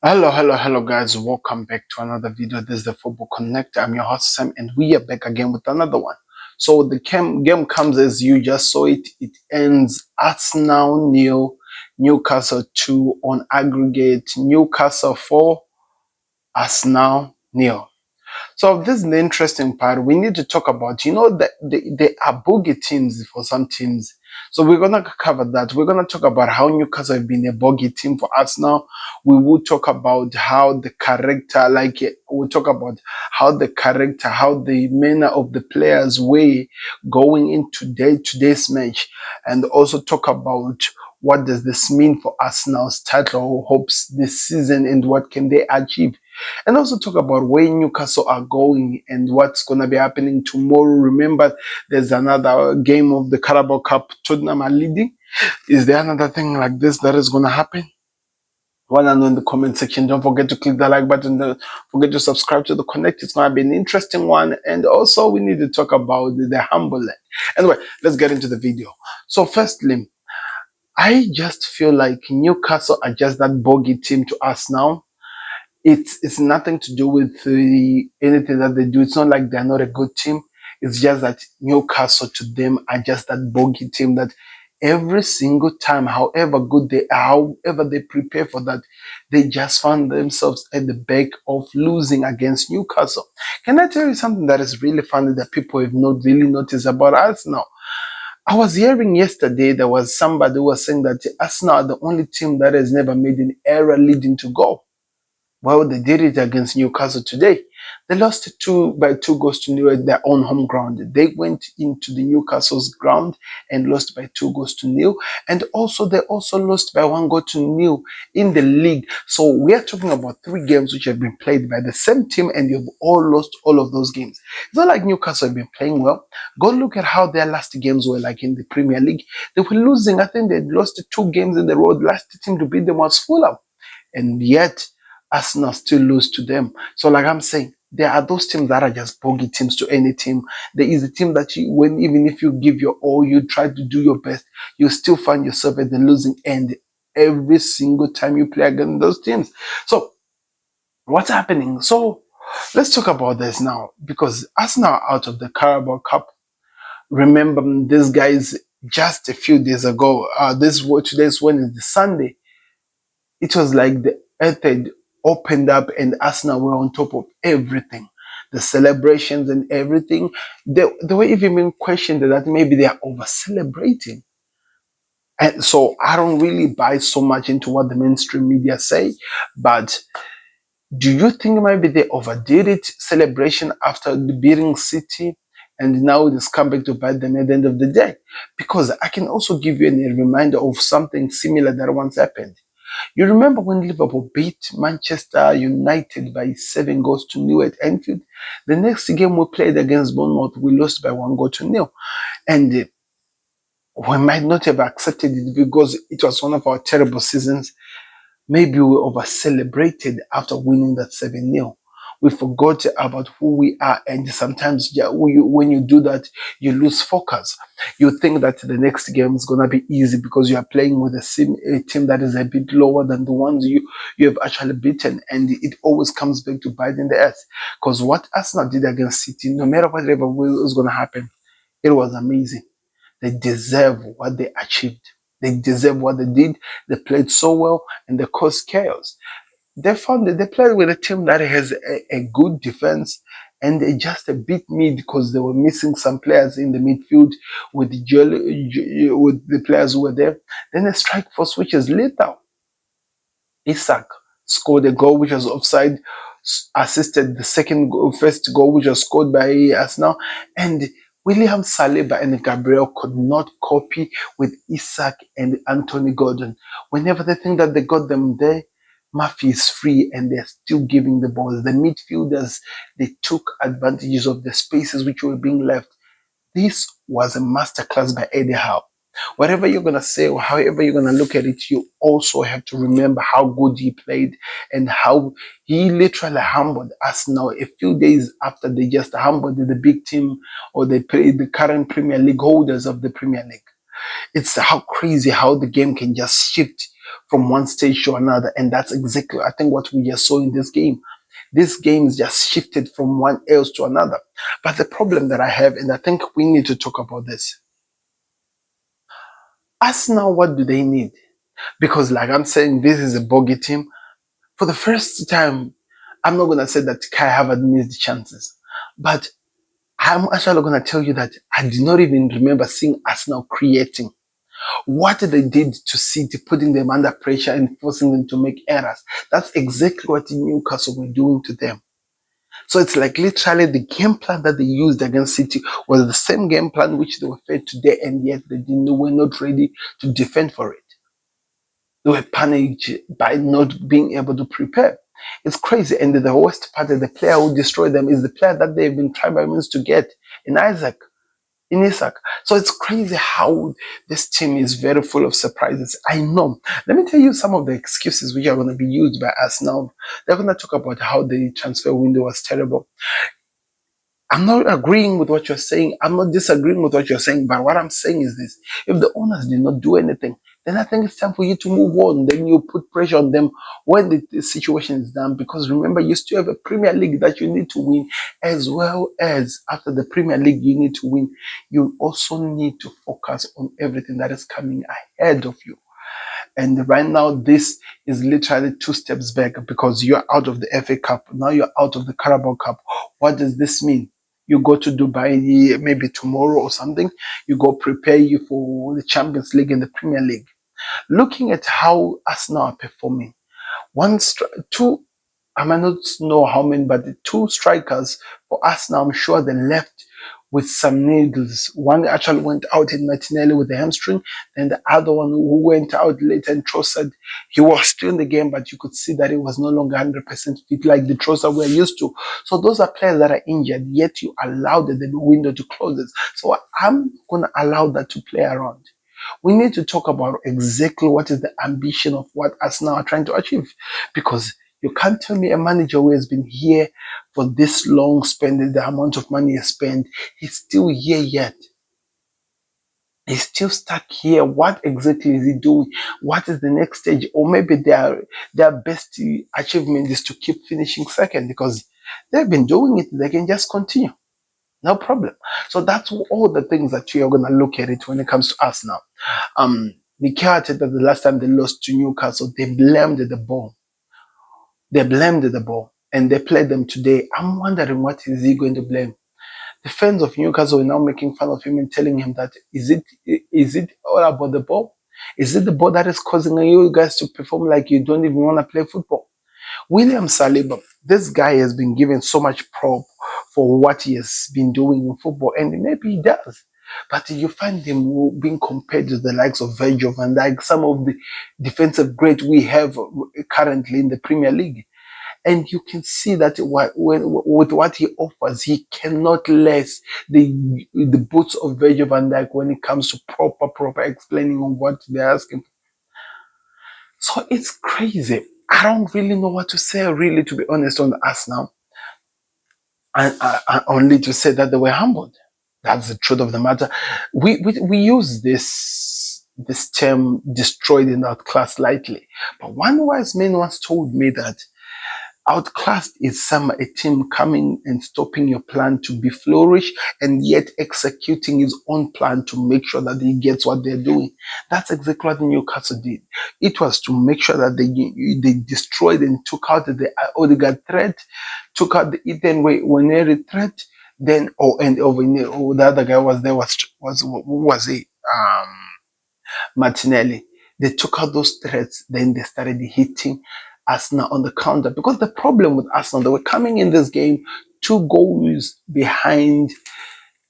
Hello guys, welcome back to another video. This is the Football Connect. I'm your host Sam and we are back again with another one. So the game comes as you just saw it. It ends Arsenal nil, Newcastle 2 on aggregate, Newcastle 4, Arsenal nil. So this is the interesting part. We need to talk about, that they are bogey teams for some teams. So we're going to cover that. We're going to talk about how Newcastle have been a bogey team for us now. We will talk about how the character, we'll talk about how the character, how the manner of the players were going into today's match, and also talk about what does this mean for Arsenal's title hopes this season and what can they achieve, and also talk about where Newcastle are going and what's going to be happening tomorrow. Remember, there's another game of the Carabao Cup. Tottenham are leading. Is there another thing like this that is going to happen? Want to know in the comment section. Don't forget to click the like button. Don't forget to subscribe to the Connect. It's going to be an interesting one. And also, we need to talk about the humble land. Anyway, let's get into the video. So, firstly, I just feel like Newcastle are just that bogey team to us now. It's nothing to do with anything that they do. It's not like they're not a good team. It's just that Newcastle to them are just that bogey team that every single time, however good they are, however they prepare for that, they just find themselves at the back of losing against Newcastle. Can I tell you something that is really funny that people have not really noticed about us now? I was hearing yesterday there was somebody who was saying that Arsenal are the only team that has never made an error leading to goal. Well, they did it against Newcastle today. They lost by 2 goals to 0 at their own home ground. They went into the Newcastle's ground and lost by 2 goals to 0. And also, they also lost by 1 goal to 0 in the league. So we are talking about 3 games which have been played by the same team, and you've all lost all of those games. It's not like Newcastle have been playing well. Go look at how their last games were like in the Premier League. They were losing. I think they lost 2 games in the road. Last team to beat them was Fulham. And yet, Arsenal still lose to them. So like I'm saying, there are those teams that are just bogey teams to any team. There is a team that even if you give your all, you try to do your best, you still find yourself at the losing end every single time you play against those teams. So what's happening? So let's talk about this now, because Arsenal are out of the Carabao Cup. Remember, these guys just a few days ago, today's Wednesday, Sunday, it was like the earth had opened up and Arsenal were on top of everything. The celebrations and everything. They were even questioned that maybe they are over celebrating. And so I don't really buy so much into what the mainstream media say, but do you think maybe they overdid it, celebration after the beating City, and now it has come back to bite them at the end of the day? Because I can also give you a reminder of something similar that once happened. You remember when Liverpool beat Manchester United by 7 goals to 0 at Anfield? The next game we played against Bournemouth, we lost by 1 goal to 0. And we might not have accepted it because it was one of our terrible seasons. Maybe we over celebrated after winning that 7-0. We forgot about who we are, and sometimes when you do that, you lose focus. You think that the next game is gonna be easy because you are playing with a team that is a bit lower than the ones you have actually beaten, and it always comes back to bite in the ass. Because what Arsenal did against City, no matter whatever was gonna happen, it was amazing. They deserve what they achieved. They deserve what they did. They played so well and they caused chaos. They found that they played with a team that has a good defense, and they just a bit mid because they were missing some players in the midfield with the players who were there. Then a strike force which is lethal. Isak scored a goal which was offside, assisted the first goal which was scored by Arsenal, and William Saliba and Gabriel could not copy with Isak and Anthony Gordon. Whenever they think that they got them there, Murphy is free and they're still giving the balls. The midfielders, they took advantages of the spaces which were being left. This was a masterclass by Eddie Howe. Whatever you're going to say or however you're going to look at it, you also have to remember how good he played and how he literally humbled us now a few days after they just humbled the big team or they played the current Premier League holders of the Premier League. It's how crazy how the game can just shift from one stage to another. And that's exactly, I think, what we just saw in this game. This game is just shifted from one else to another. But the problem that I have, and I think we need to talk about this. Arsenal, what do they need? Because, like I'm saying, this is a bogey team. For the first time, I'm not going to say that Kai Havertz missed chances, but I'm actually going to tell you that I did not even remember seeing Arsenal creating. What they did to City, putting them under pressure and forcing them to make errors, that's exactly what Newcastle were doing to them. So it's like literally the game plan that they used against City was the same game plan which they were fed today, and yet they were not ready to defend for it. They were panicked by not being able to prepare. It's crazy. And the worst part of the player who destroyed them is the player that they've been trying by means to get in Isaac. So it's crazy how this team is very full of surprises. I know. Let me tell you some of the excuses which are going to be used by us now. They're going to talk about how the transfer window was terrible. I'm not agreeing with what you're saying. I'm not disagreeing with what you're saying. But what I'm saying is this. If the owners did not do anything, then I think it's time for you to move on. Then you put pressure on them when the situation is done. Because remember, you still have a Premier League that you need to win, as well as after the Premier League you need to win. You also need to focus on everything that is coming ahead of you. And right now, this is literally 2 steps back because you're out of the FA Cup. Now you're out of the Carabao Cup. What does this mean? You go to Dubai maybe tomorrow or something. You go prepare you for the Champions League and the Premier League. Looking at how Arsenal are performing, two, I might not know how many, but the 2 strikers for Arsenal, I'm sure they left with some needles. One actually went out in Martinelli with the hamstring, and the other one who went out later and Trossard, he was still in the game, but you could see that he was no longer 100% fit like the Trossard we're used to. So those are players that are injured, yet you allowed the window to close it. So I'm going to allow that to play around. We need to talk about exactly what is the ambition of what Arsenal are trying to achieve, because you can't tell me a manager who has been here for this long, spending the amount of money he spent, he's still here yet. He's still stuck here. What exactly is he doing? What is the next stage? Or maybe their best achievement is to keep finishing second because they've been doing it. They can just continue. No problem. So that's all the things that you are going to look at it when it comes to us now. Mikel Arteta, the last time they lost to Newcastle, they blamed the ball. They blamed the ball and they played them today. I'm wondering what is he going to blame? The fans of Newcastle are now making fun of him and telling him that is it all about the ball? Is it the ball that is causing you guys to perform like you don't even want to play football? William Saliba, this guy has been given so much prop for what he has been doing in football, and maybe he does. But you find him being compared to the likes of Virgil van Dijk, some of the defensive great we have currently in the Premier League. And you can see that with what he offers, he cannot less the boots of Virgil van Dijk when it comes to proper explaining of what they're asking. So it's crazy. I don't really know what to say, really, to be honest, on us now. And only to say that they were humbled. That's the truth of the matter. We use this term "destroyed and outclassed" lightly, but one wise man once told me that outclassed is a team coming and stopping your plan to be flourish and yet executing his own plan to make sure that he gets what they're doing. That's exactly what Newcastle did. It was to make sure that they destroyed and took out the Odegaard threat, took out the Ethan Waneri threat, then the other guy was there who was he? Martinelli. They took out those threats, then they started hitting Arsenal on the counter. Because the problem with Arsenal, they were coming in this game 2 goals behind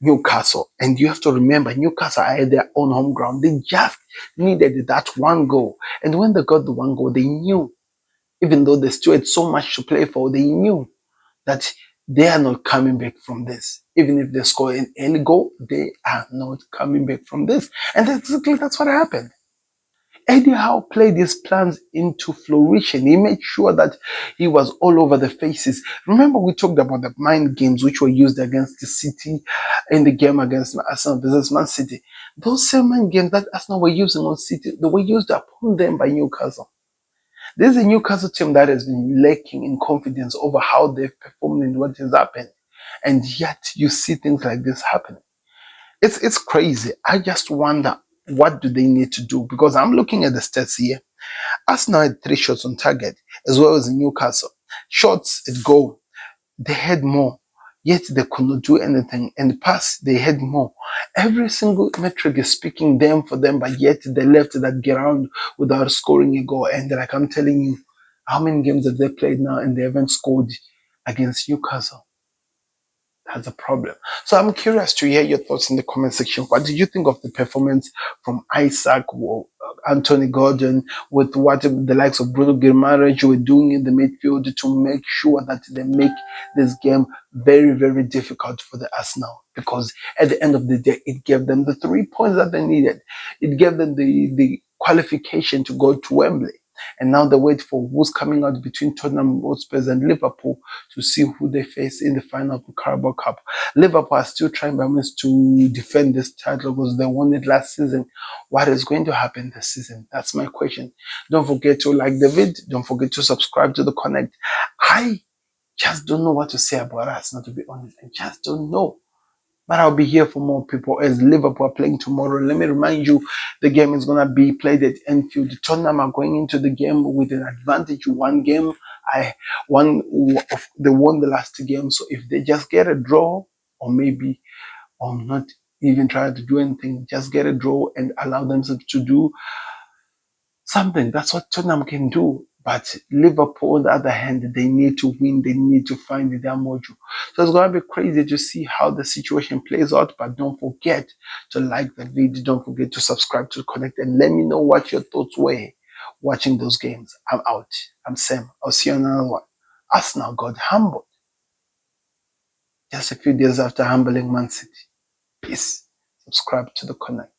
Newcastle. And you have to remember, Newcastle are at their own home ground. They just needed that 1 goal. And when they got the 1 goal, they knew, even though they still had so much to play for, they knew that they are not coming back from this. Even if they score an early goal, they are not coming back from this. And that's what happened. Eddie Howe played his plans into fruition. He made sure that he was all over the faces. Remember, we talked about the mind games which were used against the City in the game against Arsenal versus Man City. Those same mind games that Arsenal were using on City, they were used upon them by Newcastle. This is a Newcastle team that has been lacking in confidence over how they've performed and what has happened. And yet you see things like this happening. It's crazy. I just wonder, what do they need to do? Because I'm looking at the stats here. Arsenal had 3 shots on target, as well as Newcastle. Shots at goal, they had more, yet they could not do anything. And pass, they had more. Every single metric is speaking them for them, but yet they left that ground without scoring a goal. And like I'm telling you, how many games have they played now and they haven't scored against Newcastle? That's a problem. So I'm curious to hear your thoughts in the comment section. What did you think of the performance from Isaac, Anthony Gordon, with what the likes of Bruno Guimaraes were doing in the midfield to make sure that they make this game very, very difficult for the Arsenal? Because at the end of the day, it gave them the 3 points that they needed. It gave them the qualification to go to Wembley. And now they wait for who's coming out between Tottenham Hotspur and Liverpool to see who they face in the final of the Carabao Cup. Liverpool are still trying by means to defend this title because they won it last season. What is going to happen this season? That's my question. Don't forget to like the video. Don't forget to subscribe to the Connect. I just don't know what to say about us, not to be honest. I just don't know. But I'll be here for more people as Liverpool are playing tomorrow. Let me remind you, the game is going to be played at Anfield. Tottenham are going into the game with an advantage. One game, they won the last game. So if they just get a draw, or maybe, or not even try to do anything, just get a draw and allow themselves to do something. That's what Tottenham can do. But Liverpool, on the other hand, they need to win. They need to find their mojo. So it's going to be crazy to see how the situation plays out. But don't forget to like the video. Don't forget to subscribe to Connect. And let me know what your thoughts were watching those games. I'm out. I'm Sam. I'll see you on another one. Arsenal got humbled just a few days after humbling Man City. Peace. Subscribe to the Connect.